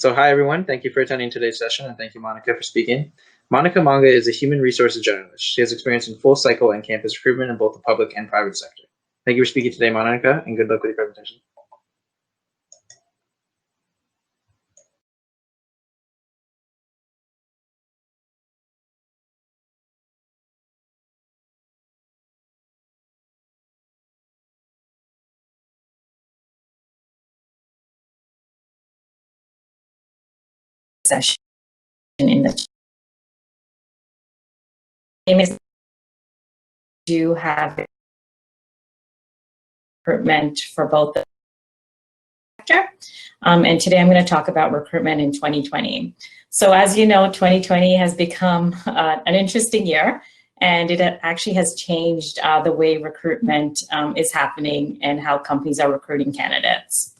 So hi, everyone. Thank you for attending today's session, and thank you, Monika, for speaking. Monika Monga is a human resources generalist. She has experience in full cycle and campus recruitment in both the public and private sector. Thank you for speaking today, Monika, and good luck with your presentation. Session in the name is do have recruitment for both the sector. And today I'm going to talk about recruitment in 2020. So as you know, 2020 has become an interesting year, and it actually has changed the way recruitment is happening and how companies are recruiting candidates.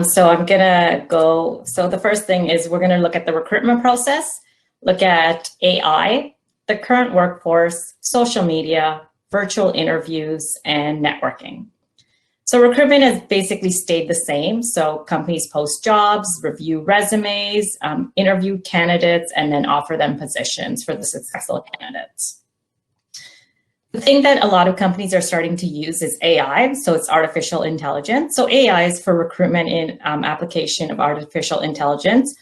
So I'm gonna go, so the first thing is we're gonna look at the recruitment process, look at AI, the current workforce, social media, virtual interviews, and networking. So recruitment has basically stayed the same. So companies post jobs, review resumes, interview candidates, and then offer them positions for the successful candidates. The thing that a lot of companies are starting to use is AI, so it's artificial intelligence. So AI is for recruitment in application of artificial intelligence,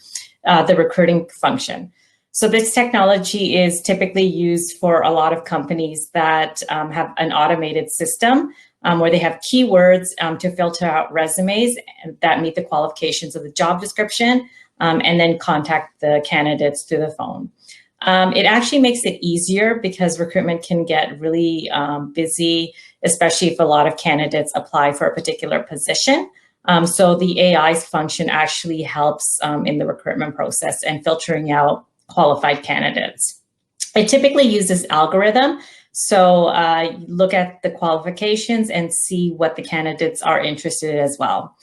the recruiting function. So this technology is typically used for a lot of companies that have an automated system where they have keywords to filter out resumes that meet the qualifications of the job description and then contact the candidates through the phone. It actually makes it easier because recruitment can get really busy, especially if a lot of candidates apply for a particular position. So the AI's function actually helps in the recruitment process and filtering out qualified candidates. It typically uses algorithm. So look at the qualifications and see what the candidates are interested in as well.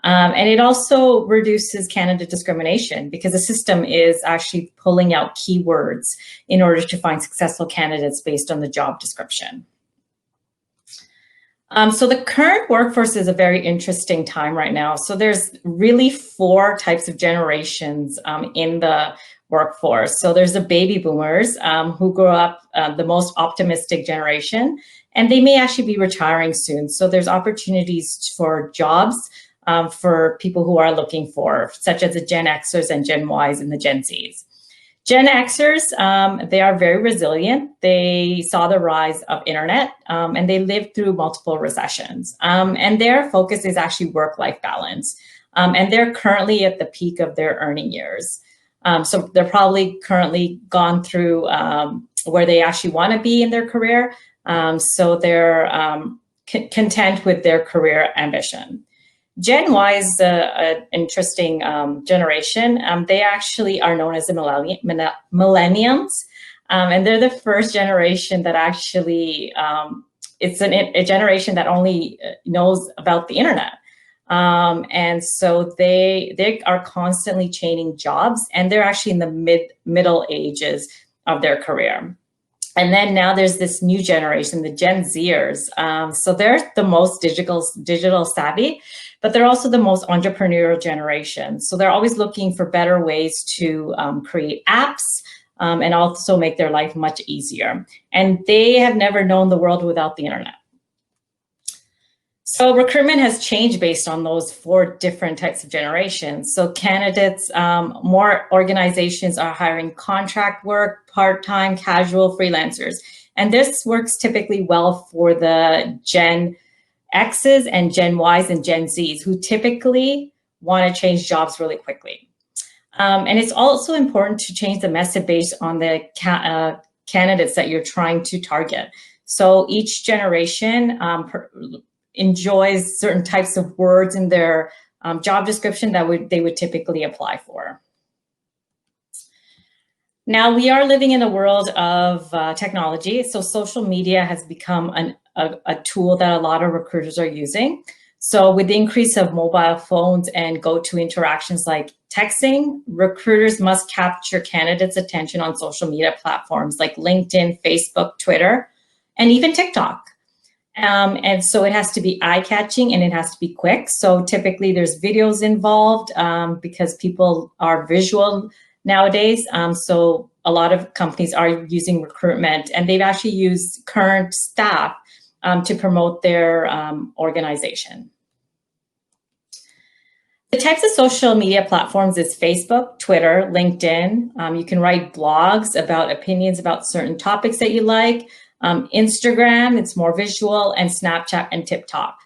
And it also reduces candidate discrimination because the system is actually pulling out keywords in order to find successful candidates based on the job description. So the current workforce is a very interesting time right now. So there's really 4 types of generations in the workforce. So there's the baby boomers who grew up the most optimistic generation, and they may actually be retiring soon. So there's opportunities for jobs for people who are looking for, such as the Gen Xers and Gen Ys and the Gen Zs. Gen Xers, they are very resilient. They saw the rise of internet and they lived through multiple recessions. And their focus is actually work-life balance. And they're currently at the peak of their earning years. So they're probably currently gone through where they actually want to be in their career. So they're content with their career ambition. Gen Y is an interesting generation. They actually are known as the Millenniums, and they're the first generation that actually, it's a generation that only knows about the internet. And so they are constantly changing jobs, and they're actually in the middle ages of their career. And then now there's this new generation, the Gen Zers. So they're the most digital savvy, but they're also the most entrepreneurial generation. So they're always looking for better ways to create apps and also make their life much easier. And they have never known the world without the internet. So recruitment has changed based on those 4 different types of generations. So candidates, more organizations are hiring contract work, part-time, casual, freelancers. And this works typically well for the Gen X's and Gen Y's and Gen Z's who typically want to change jobs really quickly. And it's also important to change the message based on the candidates that you're trying to target. So each generation enjoys certain types of words in their job description that they would typically apply for. Now we are living in a world of technology. So social media has become a tool that a lot of recruiters are using. So with the increase of mobile phones and go-to interactions like texting, recruiters must capture candidates' attention on social media platforms like LinkedIn, Facebook, Twitter, and even TikTok. And so it has to be eye-catching and it has to be quick. So typically there's videos involved because people are visual nowadays. So a lot of companies are using recruitment, and they've actually used current staff to promote their organization. The types of social media platforms is Facebook, Twitter, LinkedIn. You can write blogs about opinions about certain topics that you like. Instagram, it's more visual, and Snapchat and TikTok.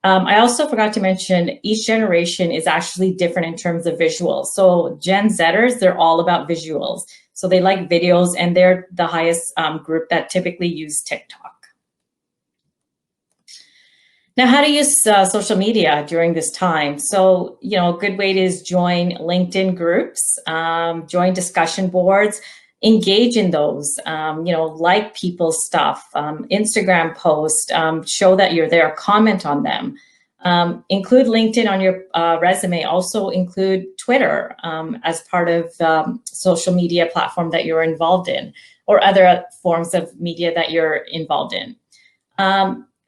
I also forgot to mention each generation is actually different in terms of visuals. So Gen Zers, they're all about visuals. So they like videos, and they're the highest group that typically use TikTok. Now, how to use social media during this time? So, a good way is join LinkedIn groups, join discussion boards, engage in those, like people's stuff, Instagram post, show that you're there, comment on them. Include LinkedIn on your resume. Also include Twitter as part of social media platform that you're involved in, or other forms of media that you're involved in.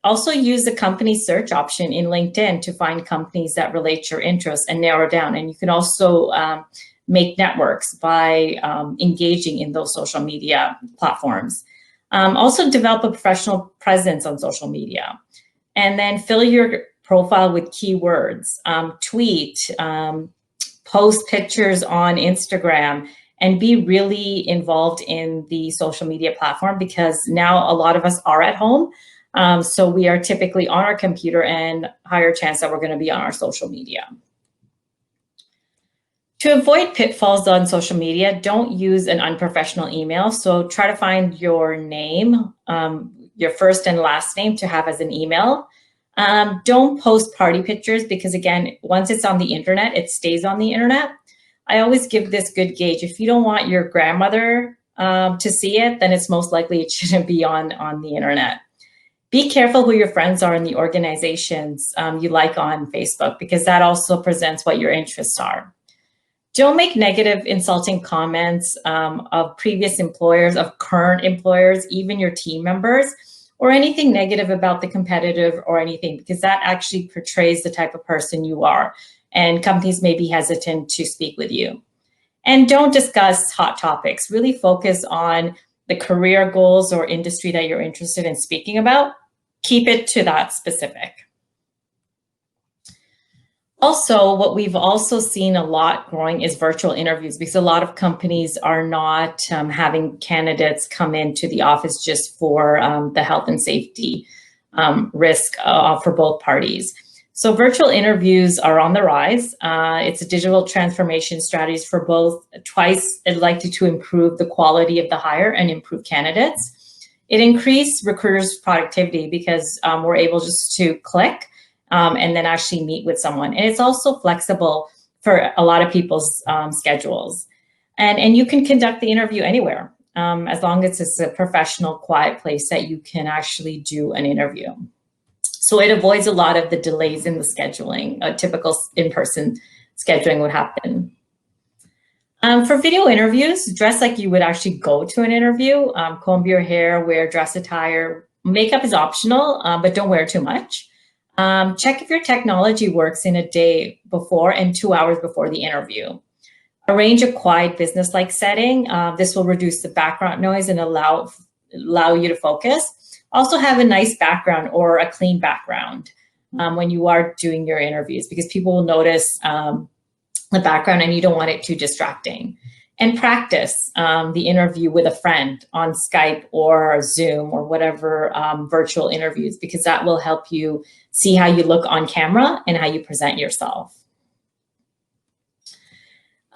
Also use the company search option in LinkedIn to find companies that relate to your interests and narrow down. And you can also make networks by engaging in those social media platforms. Also develop a professional presence on social media. And then fill your profile with keywords, tweet, post pictures on Instagram, and be really involved in the social media platform, because now a lot of us are at home. So we are typically on our computer, and higher chance that we're going to be on our social media. To avoid pitfalls on social media, don't use an unprofessional email. So try to find your name, your first and last name to have as an email. Don't post party pictures, because again, once it's on the internet, it stays on the internet. I always give this good gauge. If you don't want your grandmother to see it, then it's most likely it shouldn't be on the internet. Be careful who your friends are in the organizations you like on Facebook, because that also presents what your interests are. Don't make negative, insulting comments of previous employers, of current employers, even your team members, or anything negative about the competitive or anything, because that actually portrays the type of person you are, and companies may be hesitant to speak with you. And don't discuss hot topics. Really focus on the career goals or industry that you're interested in speaking about. Keep it to that specific. Also, what we've also seen a lot growing is virtual interviews, because a lot of companies are not having candidates come into the office just for the health and safety risk for both parties. So virtual interviews are on the rise. It's a digital transformation strategies for both. Twice likely to improve the quality of the hire and improve candidates. It increased recruiters' productivity, because we're able just to click and then actually meet with someone. And it's also flexible for a lot of people's schedules. And you can conduct the interview anywhere, as long as it's a professional, quiet place that you can actually do an interview. So it avoids a lot of the delays in the scheduling. A typical in-person scheduling would happen. For video interviews, dress like you would actually go to an interview. Comb your hair, wear dress attire. Makeup is optional, but don't wear too much. Check if your technology works in a day before and 2 hours before the interview. Arrange a quiet business-like setting. This will reduce the background noise and allow you to focus. Also have a nice background or a clean background when you are doing your interviews, because people will notice the background and you don't want it too distracting. And practice the interview with a friend on Skype or Zoom or whatever virtual interviews, because that will help you see how you look on camera and how you present yourself.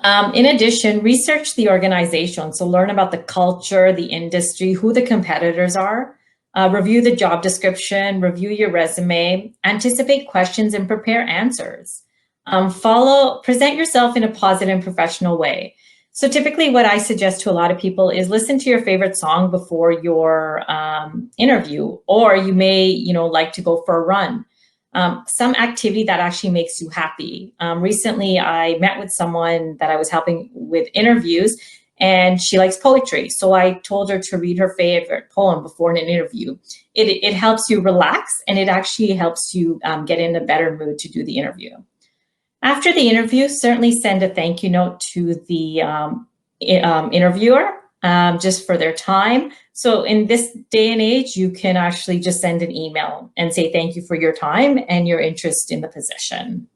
In addition, research the organization. So learn about the culture, the industry, who the competitors are. Review the job description, review your resume, anticipate questions and prepare answers. Present yourself in a positive and professional way. So typically what I suggest to a lot of people is listen to your favorite song before your interview, or you may, like to go for a run. Some activity that actually makes you happy. Recently, I met with someone that I was helping with interviews, and she likes poetry. So I told her to read her favorite poem before an interview. It helps you relax, and it actually helps you get in a better mood to do the interview. After the interview, certainly send a thank you note to the interviewer just for their time. So in this day and age, you can actually just send an email and say thank you for your time and your interest in the position.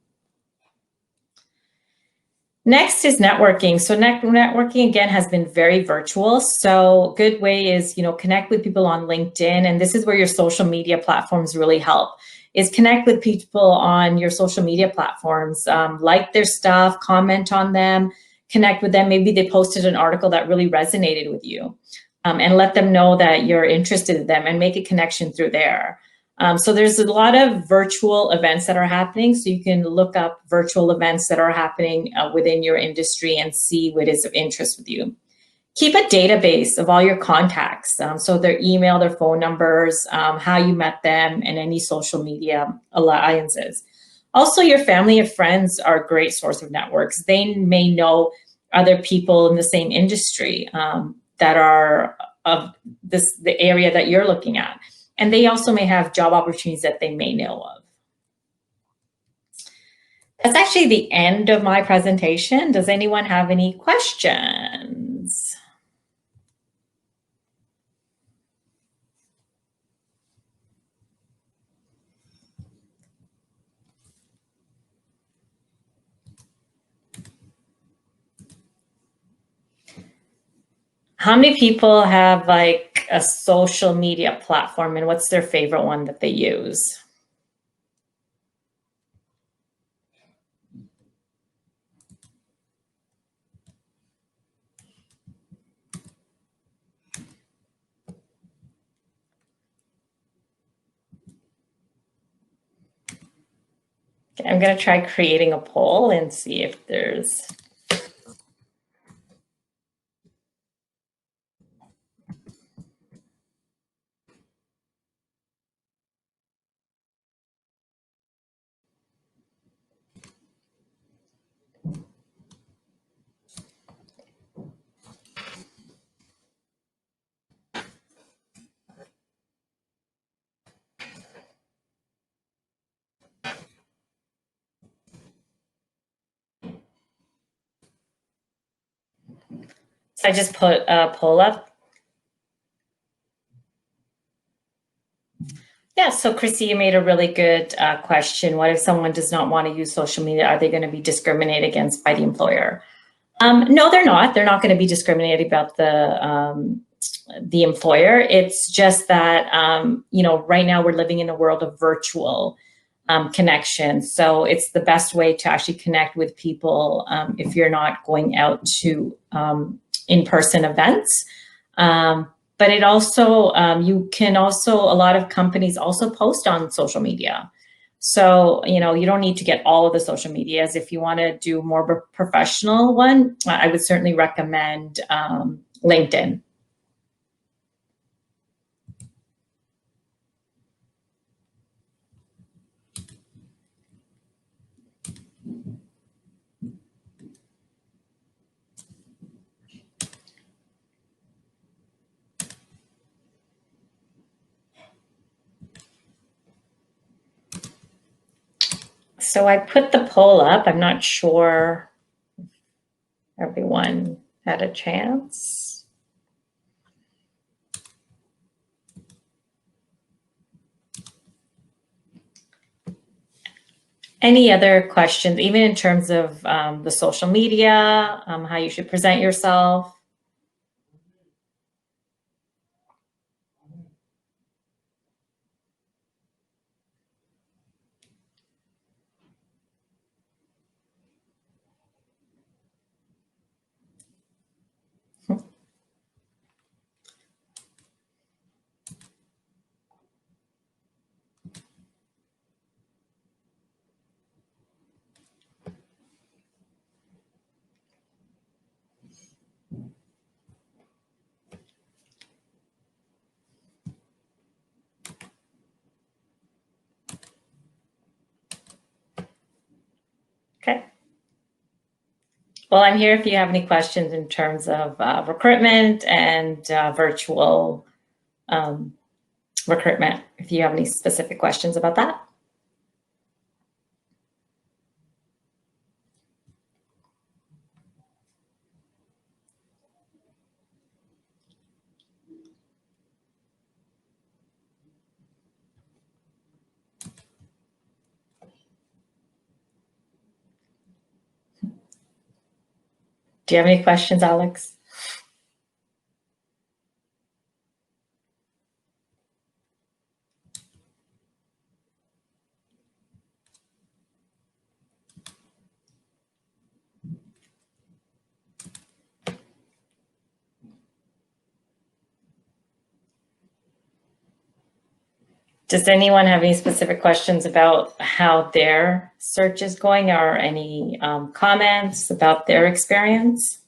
Next is networking. So networking, again, has been very virtual. So a good way is, connect with people on LinkedIn. And this is where your social media platforms really help, is connect with people on your social media platforms, like their stuff, comment on them, connect with them. Maybe they posted an article that really resonated with you, and let them know that you're interested in them and make a connection through there. So there's a lot of virtual events that are happening. So you can look up virtual events that are happening within your industry and see what is of interest with you. Keep a database of all your contacts. So their email, their phone numbers, how you met them, and any social media alliances. Also, your family and friends are a great source of networks. They may know other people in the same industry that are of the area that you're looking at. And they also may have job opportunities that they may know of. That's actually the end of my presentation. Does anyone have any questions? How many people have like a social media platform, and what's their favorite one that they use? Okay, I'm going to try creating a poll and see if there's... So I just put a poll up. Yeah, so Chrissy, you made a really good question. What if someone does not want to use social media? Are they going to be discriminated against by the employer? No, they're not. They're not going to be discriminated about the employer. It's just that, right now we're living in a world of virtual connection. So it's the best way to actually connect with people if you're not going out to in-person events. But it also, you can also, a lot of companies also post on social media. So, you don't need to get all of the social medias. If you want to do more of a professional one, I would certainly recommend LinkedIn. So I put the poll up. I'm not sure everyone had a chance. Any other questions, even in terms of the social media, how you should present yourself? Well, I'm here if you have any questions in terms of recruitment and virtual recruitment, if you have any specific questions about that. Do you have any questions, Alex? Does anyone have any specific questions about how their search is going, or any comments about their experience?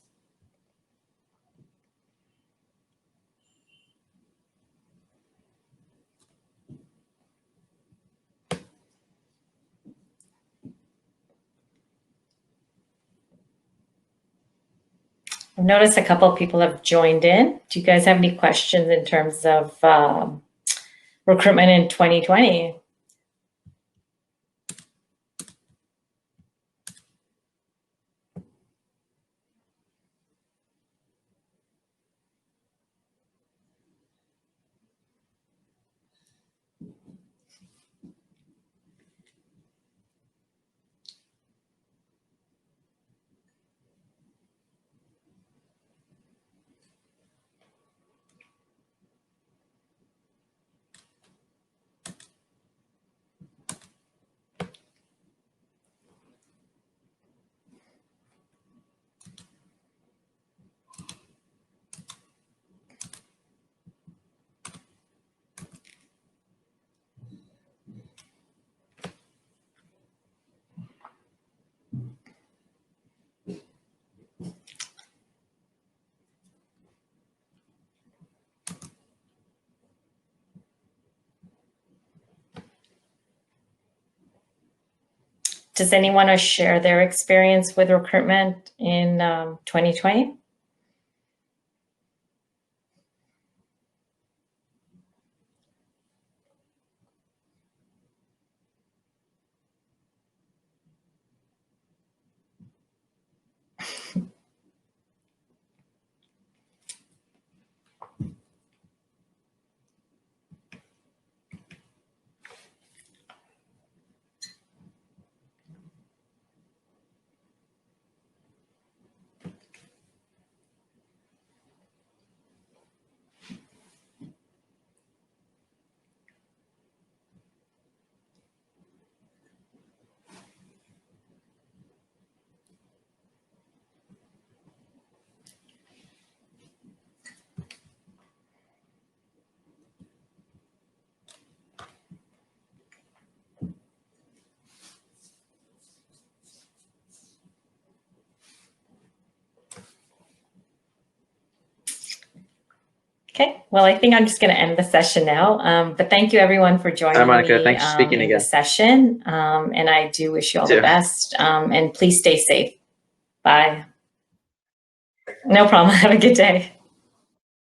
I've noticed a couple of people have joined in. Do you guys have any questions in terms of recruitment in 2020? Does anyone want to share their experience with recruitment in 2020? Okay, well, I think I'm just going to end the session now. But thank you, everyone, for joining Hi, Monika. me Thanks for speaking in again. the session. And I do wish you all the best. And please stay safe. Bye. No problem. Have a good day.